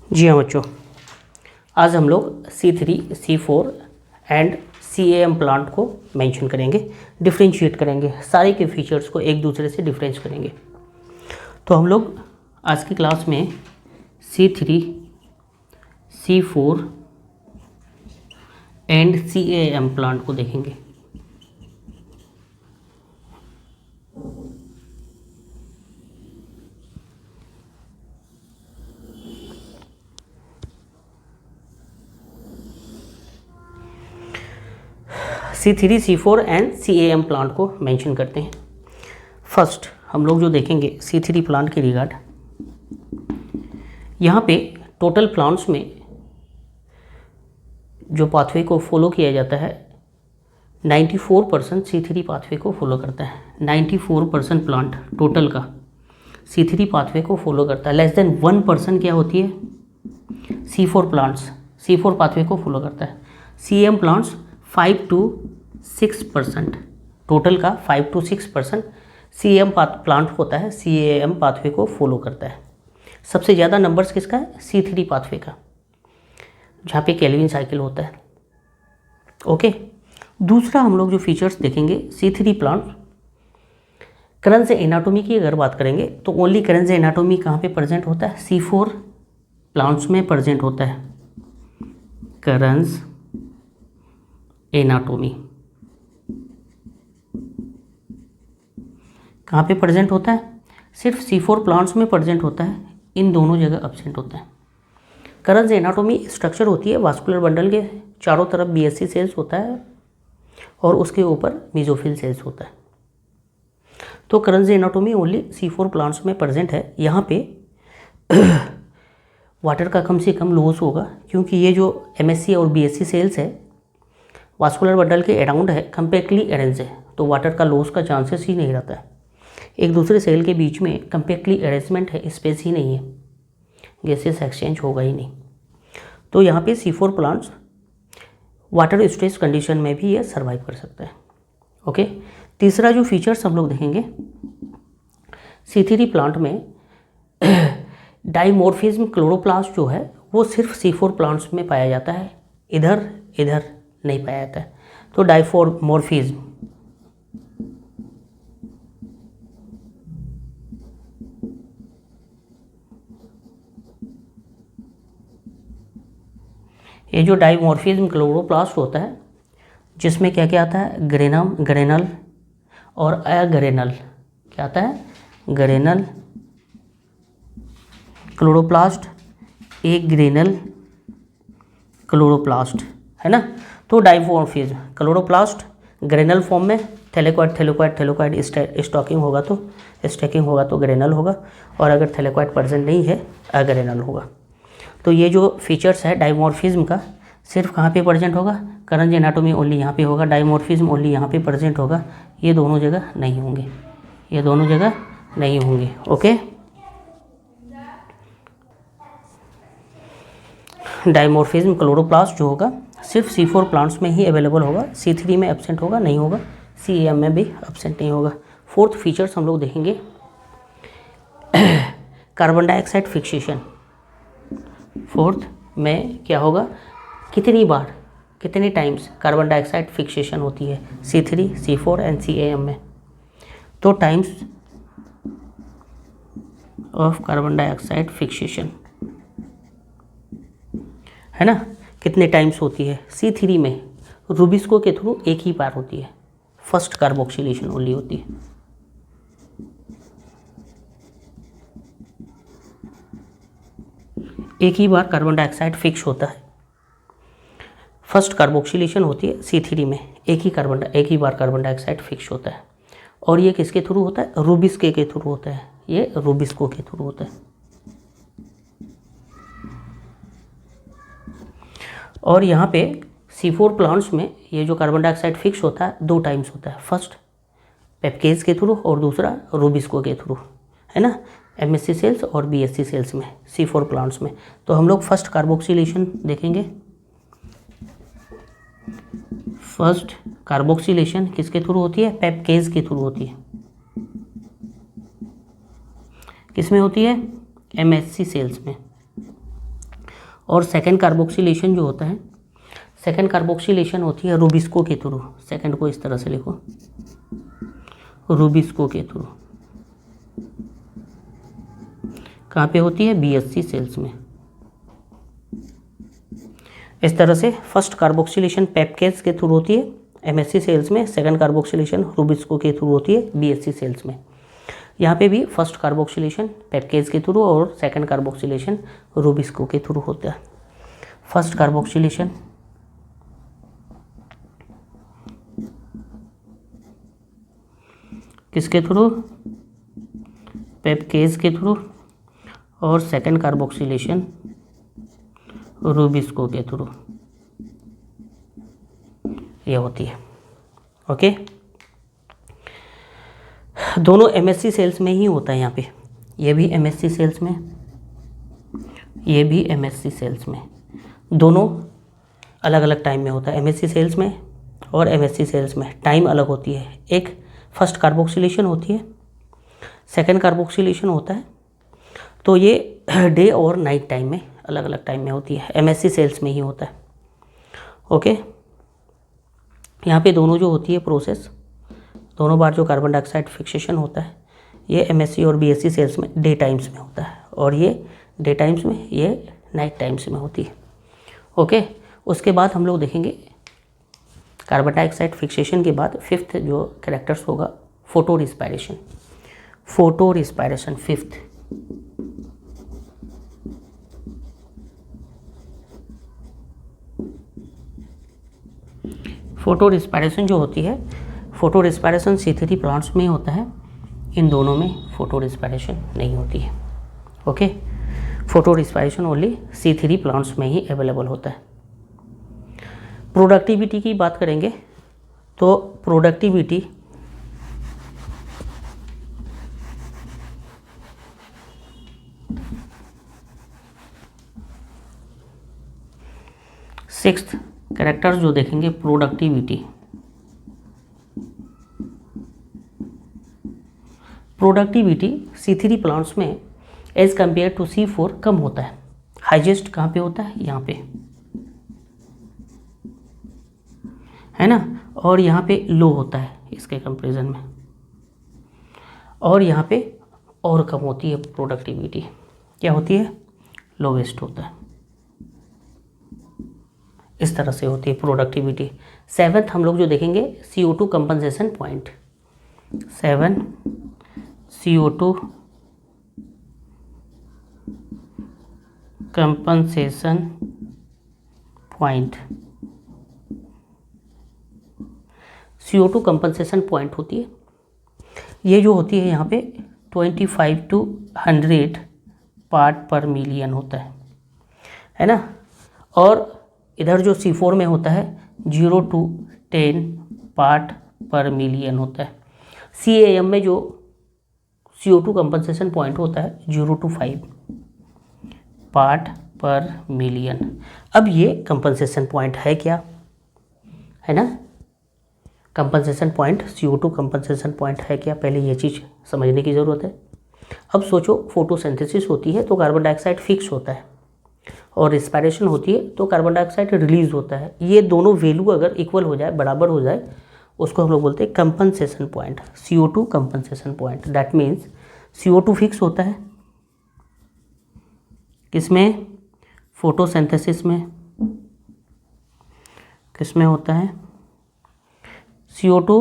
जी हाँ बच्चों, आज हम लोग C3, C4 and CAM plant को मेंशन करेंगे, डिफ्रेंशिएट करेंगे, सारे के फीचर्स को एक दूसरे से डिफरेंस करेंगे। तो हम लोग आज की क्लास में C3, C4 and CAM plant को देखेंगे। C3, C4 and CAM plant को मेंशन करते हैं। फर्स्ट हम लोग जो देखेंगे C3 प्लांट के रिगार्ड, यहाँ पे टोटल प्लांट्स में जो पाथवे को फॉलो किया जाता है 94% C3 पाथवे को फॉलो करता है। 94% प्लांट टोटल का C3 पाथवे को फॉलो करता है। लेस देन 1% क्या होती है, C4 प्लांट्स C4 पाथवे को फॉलो करता है। CAM प्लांट्स 5 to 6%, टोटल का 5 to 6% CAM प्लांट होता है, CAM पाथवे को फॉलो करता है। सबसे ज़्यादा नंबर्स किसका है, C3 पाथवे का, जहाँ पे केल्विन साइकिल होता है। ओके, दूसरा हम लोग जो फीचर्स देखेंगे C3 प्लांट, करंस एनाटोमी की अगर बात करेंगे तो ओनली करंस एनाटोमी कहाँ पे प्रेजेंट होता है, C4 प्लांट्स में प्रेजेंट होता है। करंस एनाटोमी कहाँ पे प्रेजेंट होता है, सिर्फ C4 प्लांट्स में प्रेजेंट होता है, इन दोनों जगह एब्सेंट होता है। करंस एनाटोमी स्ट्रक्चर होती है वास्कुलर बंडल के चारों तरफ BSC सेल्स होता है और उसके ऊपर मेसोफिल सेल्स होता है। तो करंस एनाटोमी ओनली C4 प्लांट्स में प्रेजेंट है। यहाँ पे वाटर का कम से कम लॉस होगा, क्योंकि ये जो MSC और BSC सेल्स है वास्कुलर बंडल के अराउंड है, कम्पैक्टली अरेंज है, तो वाटर का लॉस का चांसेस ही नहीं रहता है। एक दूसरे सेल के बीच में कम्पैक्टली अरेंजमेंट है, स्पेस ही नहीं है, गैसेस एक्सचेंज होगा ही नहीं। तो यहाँ पे C4 plants water stress condition में भी ये सर्वाइव कर सकता है। ओके, तीसरा जो फीचर्स हम लोग देखेंगे C3 प्लांट में डाइमॉर्फिज्म क्लोरोप्लास्ट जो है वो सिर्फ C4 प्लांट्स में पाया जाता है, इधर नहीं पाया जाता है। तो डाइमॉर्फिज्म ये जो डाइमॉर्फिज्म क्लोरोप्लास्ट होता है, जिसमें क्या क्या आता है, ग्रेनल और अग्रेनल, क्या आता है, ग्रेनल क्लोरोप्लास्ट, एक ग्रेनल क्लोरोप्लास्ट, है ना। तो डाइमॉर्फिज्म क्लोरोप्लास्ट ग्रेनल फॉर्म में, थैलेकॉइड स्टॉकिंग होगा तो स्टैकिंग होगा तो ग्रेनल होगा, और अगर थैलेकॉइड प्रेजेंट नहीं है अग्रेनल होगा। तो ये जो फीचर्स है डाइमॉर्फिज्म का, सिर्फ कहाँ पे प्रेजेंट होगा, करंस एनाटोमी ओनली यहाँ पे होगा, डाइमॉर्फिज्म ओनली यहाँ पे प्रेजेंट होगा, ये दोनों जगह नहीं होंगे, ये दोनों जगह नहीं होंगे। ओके, डाइमॉर्फिज्म क्लोरोप्लास्ट जो होगा सिर्फ C4 प्लांट्स में ही अवेलेबल होगा, C3 में एब्सेंट होगा, नहीं होगा, CAM में भी एब्सेंट नहीं होगा। फोर्थ फीचर्स हम लोग देखेंगे कार्बन डाइऑक्साइड फिक्सेशन। फोर्थ में क्या होगा, कितनी बार, कितने टाइम्स कार्बन डाइऑक्साइड फिक्सेशन होती है C3, C4 एंड CAM में। तो times of carbon dioxide fixation, है ना, कितने टाइम्स होती है। C3 में रूबिस्को के थ्रू एक ही बार होती है, फर्स्ट कार्बोक्सिलेशन ओनली होती है। एक ही बार कार्बन डाइऑक्साइड फिक्स होता है, फर्स्ट कार्बोक्सिलेशन होती है C3 में, एक ही बार कार्बन डाइऑक्साइड फिक्स होता है। और ये किसके थ्रू होता है, रूबिस्को के थ्रू होता है, ये रूबिस्को के थ्रू होता है। और यहाँ पे C4 प्लांट्स में ये जो कार्बन डाइऑक्साइड फिक्स होता है 2 टाइम्स होता है, फर्स्ट पेप्केज के थ्रू और दूसरा रूबिस्को के थ्रू, है ना, MSC सेल्स और BSC सेल्स में, C4 प्लांट्स में। तो हम लोग फर्स्ट कार्बोक्सिलेशन देखेंगे। फर्स्ट कार्बोक्सिलेशन किसके थ्रू होती है, पेप्केज के थ्रू होती है। किस में होती है, MSC सेल्स में। और सेकेंड कार्बोक्सिलेशन जो होता है, सेकेंड कार्बोक्सिलेशन होती है रूबिस्को के थ्रू। सेकेंड को इस तरह से लिखो, रूबिस्को के थ्रू। कहाँ पे होती है? बीएससी सेल्स में। इस तरह से फर्स्ट कार्बोक्सिलेशन पेप्केज के थ्रू होती है एमएससी सेल्स में, सेकंड कार्बोक्सिलेशन रूबिस्को के थ्रू होती है बीएससी सेल्स में। यहाँ पे भी फर्स्ट कार्बोक्सिलेशन पेप्केज के थ्रू और सेकंड कार्बोक्सिलेशन रूबिस्को के थ्रू होता है। फर्स्ट कार्बोक्सिलेशन किसके थ्रू? पेप्केज के थ्रू, और सेकंड कार्बोक्सिलेशन रूबिस्को के थ्रू ये होती है। ओके, दोनों एमएससी सेल्स में ही होता है। यहाँ पे ये भी एमएससी सेल्स में, ये भी एमएससी सेल्स में, दोनों अलग अलग टाइम में होता है। एमएससी सेल्स में और एमएससी सेल्स में टाइम अलग होती है। एक फर्स्ट कार्बोक्सिलेशन होती है, सेकंड कार्बोक्सिलेशन होता है, तो ये डे और नाइट टाइम में अलग अलग टाइम में होती है। एमएससी सेल्स में ही होता है। ओके, यहाँ पे दोनों जो होती है प्रोसेस, दोनों बार जो कार्बन डाइऑक्साइड फिक्सेशन होता है ये एमएससी और बीएससी सेल्स में डे टाइम्स में होता है, और ये डे टाइम्स में, ये नाइट टाइम्स में होती है। ओके, उसके बाद हम लोग देखेंगे कार्बन डाइऑक्साइड फिक्सेशन के बाद फिफ्थ जो कैरेक्टर्स होगा photo respiration. Photo respiration fifth. Photo respiration जो होती है, फोटो रिस्पायरेशन C3 प्लांट्स में होता है, इन दोनों में फोटो रिस्पायरेशन नहीं होती है। Okay, photo respiration only C3 plants में ही अवेलेबल होता है। प्रोडक्टिविटी की बात करेंगे तो प्रोडक्टिविटी सिक्स्थ कैरेक्टर्स जो देखेंगे प्रोडक्टिविटी। प्रोडक्टिविटी C3 प्लांट्स में एज कंपेयर टू C4 कम होता है। हाईएस्ट कहाँ पे होता है? यहाँ पे, है ना, और यहाँ पे लो होता है इसके कंपैरिजन में, और यहाँ पे और कम होती है प्रोडक्टिविटी। क्या होती है? लोवेस्ट होता है। इस तरह से होती है प्रोडक्टिविटी। सेवन्थ हम लोग जो देखेंगे CO2 compensation point. 7 CO2 compensation point. CO2 compensation point होती है, ये जो होती है यहाँ पे 25 to 100 पार्ट पर मिलियन होता है ना, और इधर जो C4 में होता है 0 to 10 पार्ट पर मिलियन होता है। CAM में जो CO2 कंपनसेशन पॉइंट होता है 0 to 5 पार्ट पर मिलियन। अब ये कंपनसेशन पॉइंट है क्या? है ना, compensation point CO2 compensation point है क्या? पहले ये चीज़ समझने की ज़रूरत है। अब सोचो, फोटोसिंथेसिस होती है तो कार्बन डाइऑक्साइड फिक्स होता है, और रिस्पायरेशन होती है तो कार्बन डाइऑक्साइड रिलीज होता है। ये दोनों वैल्यू अगर इक्वल हो जाए, बराबर हो जाए, उसको हम लोग बोलते हैं compensation point, CO2 compensation point. That means CO2 fix होता है किसमें? फोटोसिंथेसिस में। किसमें होता है? CO2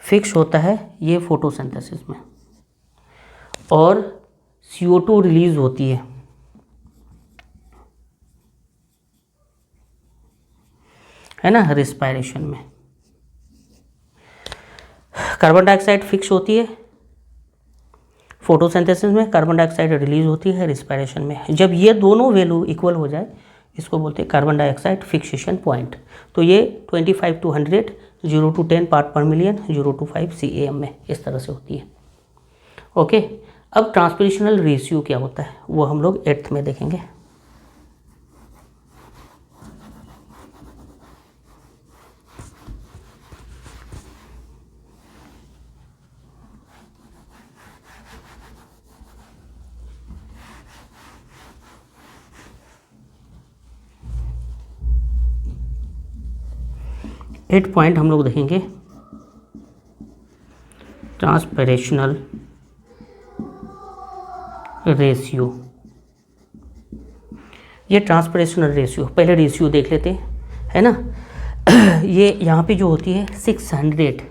फिक्स होता है ये फोटोसिंथेसिस में, और CO2 रिलीज होती है ना, रिस्पायरेशन में। कार्बन डाइऑक्साइड फिक्स होती है फोटोसिंथेसिस में, कार्बन डाइऑक्साइड रिलीज होती है रिस्पायरेशन में। जब ये दोनों वैल्यू इक्वल हो जाए, इसको बोलते हैं कार्बन डाइऑक्साइड फिक्सेशन पॉइंट। तो ये 25 to 100, 0 to 10 पार्ट पर मिलियन, 0 to 5 CAM में इस तरह से होती है। ओके, अब ट्रांसपिरेशनल रेशियो क्या होता है वो हम लोग 8th में देखेंगे। 8 पॉइंट हम लोग देखेंगे ट्रांसपरेशनल रेशियो। ये ट्रांसपरेशनल रेशियो, पहले रेशियो देख लेते हैं, है ना। ये यहाँ पे जो होती है 600,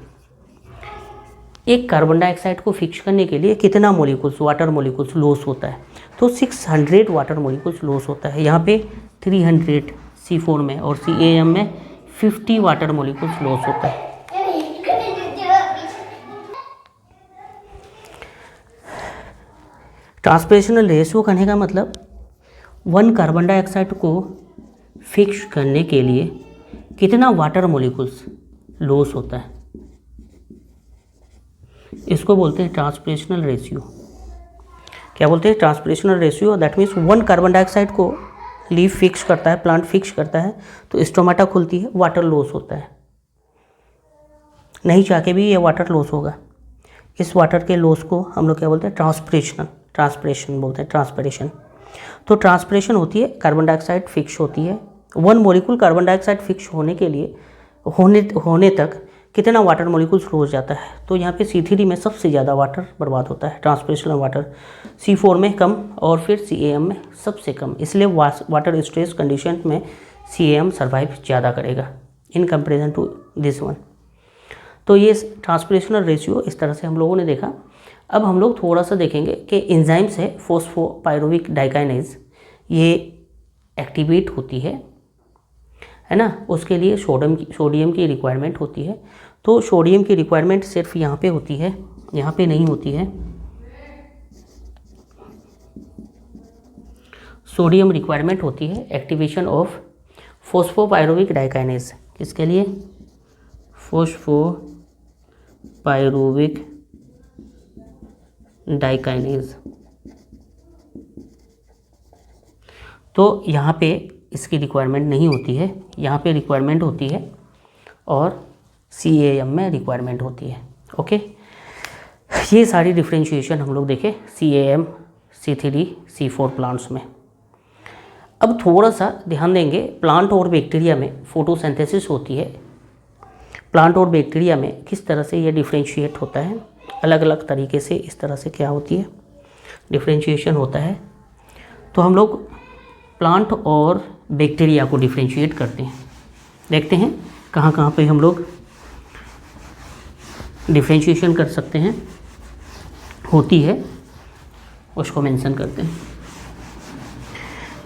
एक कार्बन डाइऑक्साइड को फिक्स करने के लिए कितना मोलिकुल्स, वाटर मोलिकुल्स लॉस होता है, तो 600 वाटर मोलिकुल्स लॉस होता है। यहाँ पे 300 C4 में और CAM में 50 वाटर मोलिकुल्स लॉस होता है। ट्रांसपरेशनल रेशियो कहने का मतलब 1 कार्बन डाइऑक्साइड को फिक्स करने के लिए कितना वाटर मोलिकुल्स लॉस होता है, इसको बोलते हैं ट्रांसपरेशनल रेशियो। क्या बोलते हैं? Transpirational ratio. That means 1 carbon dioxide को लीफ फिक्स करता है, प्लांट फिक्स करता है, तो स्टोमेटा खुलती है, वाटर लॉस होता है। नहीं चाह के भी ये वाटर लॉस होगा। इस वाटर के लॉस को हम लोग क्या बोलते हैं? ट्रांसपरेशन बोलते हैं, ट्रांसपरेशन। तो ट्रांसपरेशन होती है, कार्बन डाइऑक्साइड फिक्स होती है। 1 मॉलिक्यूल कार्बन डाइऑक्साइड फिक्स होने के लिए होने तक कितना वाटर मॉलिक्यूल्स हो जाता है, तो यहाँ पे C3 में सबसे ज़्यादा वाटर बर्बाद होता है, ट्रांसपरेशनल वाटर। C4 में कम और फिर CAM में सबसे कम, इसलिए वाटर स्ट्रेस कंडीशन में CAM सर्वाइव ज़्यादा करेगा in comparison to this one. तो ये ट्रांसपरेशनल रेशियो इस तरह से हम लोगों ने देखा। अब हम लोग थोड़ा सा देखेंगे कि एंजाइम्स है फॉस्फोपाइरुविक डाइकाइनेज, ये एक्टिवेट होती है ना। उसके लिए सोडियम की रिक्वायरमेंट होती है। तो सोडियम की रिक्वायरमेंट सिर्फ यहाँ पे होती है, यहाँ पे नहीं होती है। सोडियम रिक्वायरमेंट होती है एक्टिवेशन ऑफ फॉस्फोपाइरुविक डाइकाइनेज। किसके लिए? फॉस्फोपाइरुविक डाइकाइनेज। तो यहाँ पे इसकी रिक्वायरमेंट नहीं होती है, यहाँ पे रिक्वायरमेंट होती है और CAM में रिक्वायरमेंट होती है। ओके, ये सारी डिफ्रेंशिएशन हम लोग देखें CAM, C3, C4 प्लांट्स में। अब थोड़ा सा ध्यान देंगे, प्लांट और बैक्टीरिया में फोटोसिंथेसिस होती है। प्लांट और बैक्टीरिया में किस तरह से ये डिफ्रेंशिएट होता है, अलग अलग तरीके से इस तरह से क्या होती है, डिफ्रेंशिएशन होता है। तो हम लोग प्लांट और बैक्टीरिया को डिफ्रेंशिएट करते हैं, देखते हैं कहाँ कहाँ पे हम लोग डिफ्रेंशिएशन कर सकते हैं, होती है, उसको मेंशन करते हैं।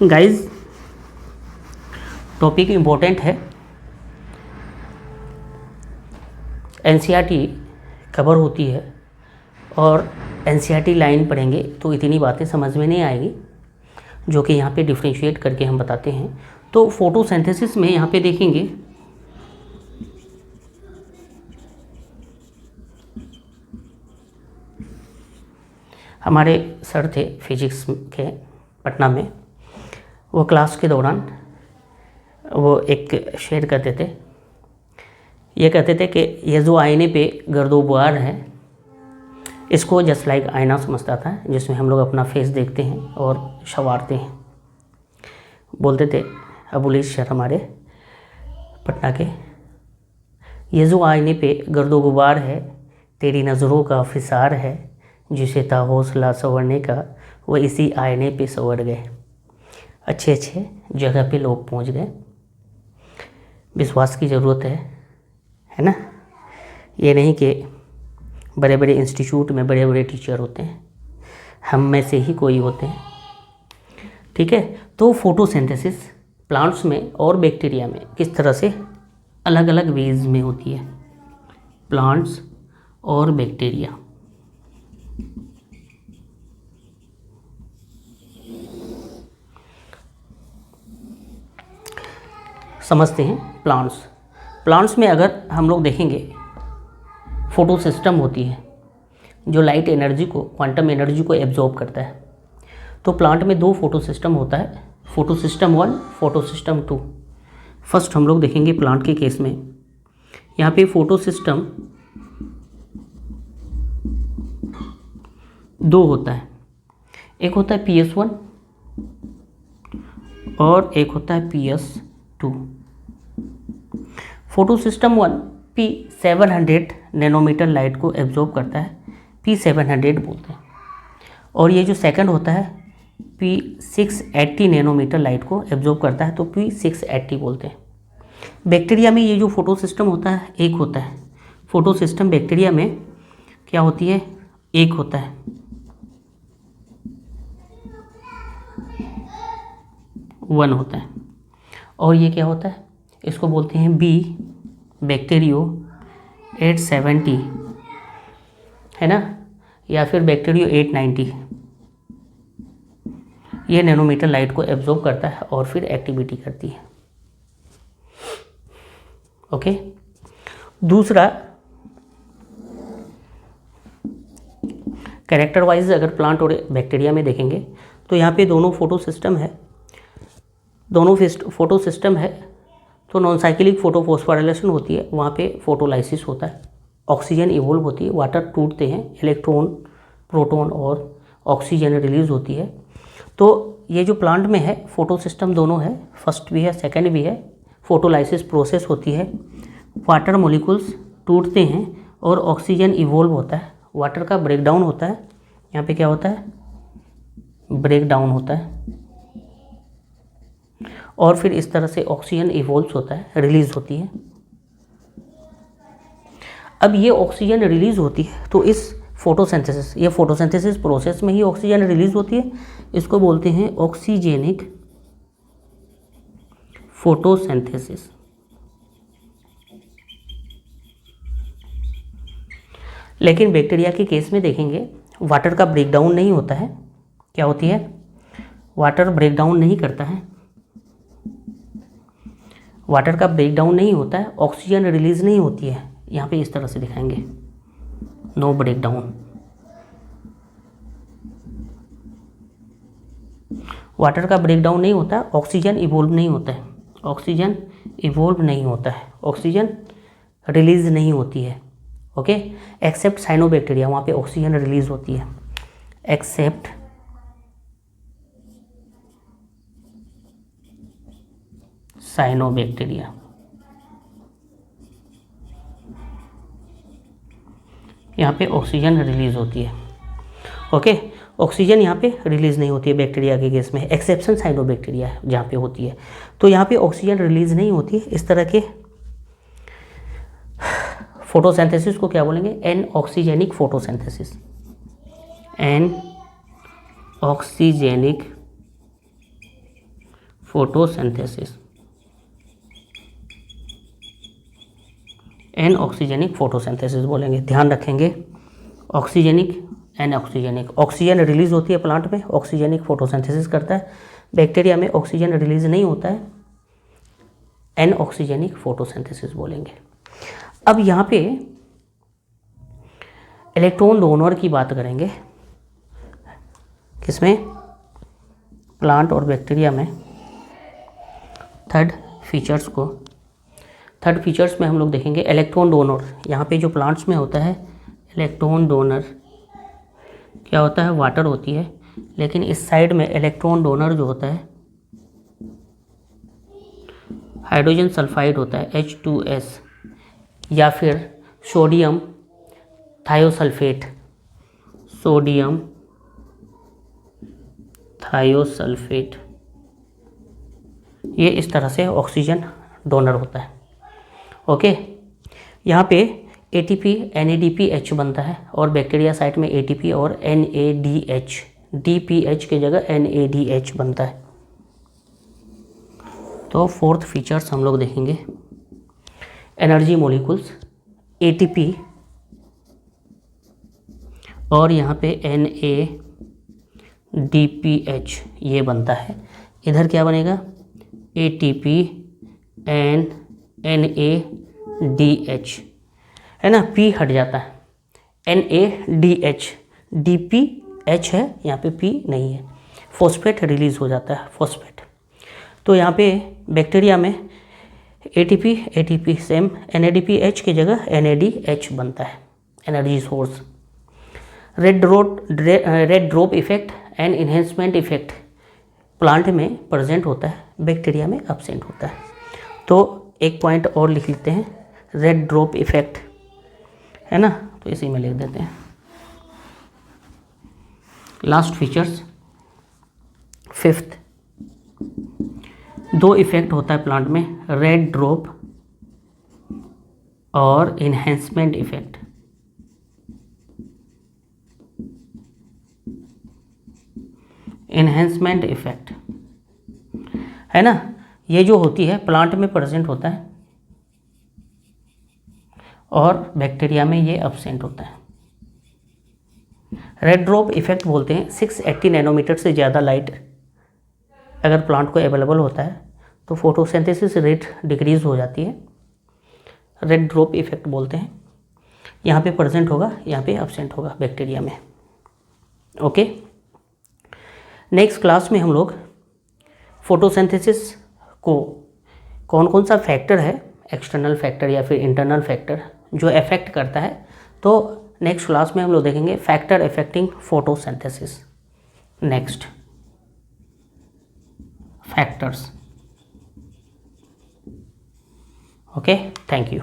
गाइस, टॉपिक इम्पोर्टेंट है, NCERT कवर होती है और NCERT लाइन पढ़ेंगे तो इतनी बातें समझ में नहीं आएगी जो कि यहाँ पे डिफ्रेंशिएट करके हम बताते हैं। तो फोटोसिंथेसिस में यहाँ पे देखेंगे हमारे सर थे फिजिक्स के पटना में, वो क्लास के दौरान वो एक शेयर करते थे, ये कहते थे कि ये जो आईने पे गर्दोबुआर है, इसको जस्ट लाइक आईना समझता था जिसमें हम लोग अपना फेस देखते हैं और संवारते हैं। बोलते थे अबुलेश सर हमारे पटना के, ये जो आईने पे गर्दोगुबार है, तेरी नज़रों का फिसार है, जिसे था हौसला संवरने का, वो इसी आईने पे संवर गए। अच्छे अच्छे जगह पे लोग पहुंच गए। विश्वास की ज़रूरत है ना। ये नहीं कि बड़े बड़े इंस्टीट्यूट में बड़े बड़े टीचर होते हैं, हम में से ही कोई होते हैं, ठीक है। तो फोटोसिंथेसिस प्लांट्स में और बैक्टीरिया में किस तरह से अलग अलग वेज में होती है, प्लांट्स और बैक्टीरिया। समझते हैं प्लांट्स में अगर हम लोग देखेंगे फोटो सिस्टम होती है जो लाइट एनर्जी को, क्वांटम एनर्जी को एब्जॉर्ब करता है। तो प्लांट में 2 फोटो सिस्टम होता है, photo system 1, photo system 2। First हम लोग देखेंगे प्लांट के केस में, यहाँ पे फोटो सिस्टम 2 होता है, एक होता है PS1 और एक होता है PS2। Photosystem 1 P700 nanometre light को एब्जॉर्ब करता है, P700 बोलते हैं। और ये जो सेकंड होता है P680 नैनोमीटर लाइट को एब्जॉर्ब करता है, तो P680 बोलते हैं। बैक्टीरिया में ये जो फोटोसिस्टम होता है एक होता है, फोटोसिस्टम बैक्टीरिया में क्या होती है, एक होता है। वन होता है। और ये क्या होता है, इसको बोलते हैं बी बैक्टीरियो 870, है ना, या फिर बैक्टीरियो 890। ये नैनोमीटर लाइट को एब्जॉर्ब करता है और फिर एक्टिविटी करती है। ओके। दूसरा, कैरेक्टर वाइज अगर प्लांट और बैक्टीरिया में देखेंगे तो यहाँ पे दोनों फोटोसिस्टम है, तो नॉन साइक्लिक फोटोफॉस्फोराइलेशन होती है, वहाँ पे फोटोलाइसिस होता है, ऑक्सीजन इवोल्व होती है, वाटर टूटते हैं, इलेक्ट्रॉन, प्रोटॉन और ऑक्सीजन रिलीज होती है। तो ये जो प्लांट में है फोटोसिस्टम दोनों है, फर्स्ट भी है सेकंड भी है, फोटोलाइसिस प्रोसेस होती है, वाटर मॉलिक्यूल्स टूटते हैं और ऑक्सीजन इवोल्व होता है, वाटर का ब्रेकडाउन होता है, यहाँ पे क्या होता है, ब्रेकडाउन होता है, और फिर इस तरह से ऑक्सीजन इवोल्व होता है, रिलीज होती है। अब ये ऑक्सीजन रिलीज होती है तो इस फोटोसिंथेसिस, ये फोटोसिंथेसिस प्रोसेस में ही ऑक्सीजन रिलीज होती है, इसको बोलते हैं ऑक्सीजेनिक फोटोसिंथेसिस। लेकिन बैक्टीरिया के केस में देखेंगे वाटर का ब्रेकडाउन नहीं होता है, क्या होती है, वाटर ब्रेकडाउन नहीं करता है, वाटर का ब्रेकडाउन नहीं होता है, ऑक्सीजन रिलीज नहीं होती है, यहाँ पे इस तरह से दिखाएंगे, नो ब्रेकडाउन। वाटर का ब्रेकडाउन नहीं होता, ऑक्सीजन इवोल्व नहीं होता है, ऑक्सीजन इवोल्व नहीं होता है, ऑक्सीजन रिलीज नहीं होती है। ओके, एक्सेप्ट साइनोबैक्टीरिया, वहाँ पे ऑक्सीजन रिलीज होती है, एक्सेप्ट साइनोबैक्टीरिया। यहाँ पे ऑक्सीजन रिलीज होती है। ओके, ऑक्सीजन यहाँ पे रिलीज नहीं होती है बैक्टीरिया के केस में, एक्सेप्शन साइनोबैक्टीरिया है जहाँ पे होती है। तो यहाँ पे ऑक्सीजन रिलीज नहीं होती है। इस तरह के फोटोसिंथेसिस को क्या बोलेंगे, anoxygenic photosynthesis, anoxygenic photosynthesis, anoxygenic photosynthesis बोलेंगे। ध्यान रखेंगे, oxygenic, anoxygenic, oxygen release होती है प्लांट में, ऑक्सीजेनिक फोटोसिंथेसिस करता है, बैक्टीरिया में ऑक्सीजन रिलीज नहीं होता है, एन ऑक्सीजेनिक फोटोसिंथेसिस बोलेंगे। अब यहाँ पे इलेक्ट्रॉन डोनर की बात करेंगे, किसमें, प्लांट और बैक्टीरिया में। थर्ड फीचर्स में हम लोग देखेंगे इलेक्ट्रॉन डोनर। यहाँ पे जो प्लांट्स में होता है इलेक्ट्रॉन डोनर, क्या होता है, वाटर होती है, लेकिन इस साइड में इलेक्ट्रॉन डोनर जो होता है हाइड्रोजन सल्फाइड होता है, H2S, या फिर सोडियम थायोसल्फेट, सोडियम थायोसल्फेट, ये इस तरह से ऑक्सीजन डोनर होता है। ओके, यहाँ पे ATP NADPH बनता है और बैक्टीरिया साइट में ATP और NADH, DPH की जगह NADH बनता है। तो फोर्थ फीचर्स हम लोग देखेंगे, एनर्जी मॉलिक्यूल्स ATP और यहाँ पे NADPH ये बनता है। इधर क्या बनेगा, ATP NADH, है ना, P हट जाता है, NADH, DPH है, यहाँ पे P नहीं है, फॉस्फेट रिलीज हो जाता है, फॉस्फेट। तो यहाँ पे बैक्टीरिया में ATP सेम, NADPH की जगह NADH बनता है, energy source. Red drop effect and enhancement effect plant में प्रेजेंट होता है, बैक्टीरिया में एब्सेंट होता है। तो एक पॉइंट और लिख लेते हैं, रेड ड्रॉप इफेक्ट, है ना, तो इसी में लिख देते हैं। लास्ट फीचर्स, फिफ्थ, दो इफेक्ट होता है प्लांट में, रेड ड्रॉप और इन्हेंसमेंट इफेक्ट। इन्हेंसमेंट इफेक्ट, है ना, ये जो होती है प्लांट में प्रेजेंट होता है और बैक्टीरिया में ये एब्सेंट होता है। रेड ड्रॉप इफेक्ट बोलते हैं 680 नैनोमीटर से ज़्यादा लाइट अगर प्लांट को अवेलेबल होता है तो फोटोसिंथेसिस रेट डिक्रीज हो जाती है, रेड ड्रॉप इफेक्ट बोलते हैं। यहाँ पे प्रेजेंट होगा, यहाँ पे एब्सेंट होगा बैक्टीरिया में। ओके, नेक्स्ट क्लास में हम लोग फोटोसिंथेसिस को कौन कौन सा फैक्टर है, एक्सटर्नल फैक्टर या फिर इंटरनल फैक्टर, जो अफेक्ट करता है, तो नेक्स्ट क्लास में हम लोग देखेंगे factor affecting photosynthesis. Next factors. Okay, thank you.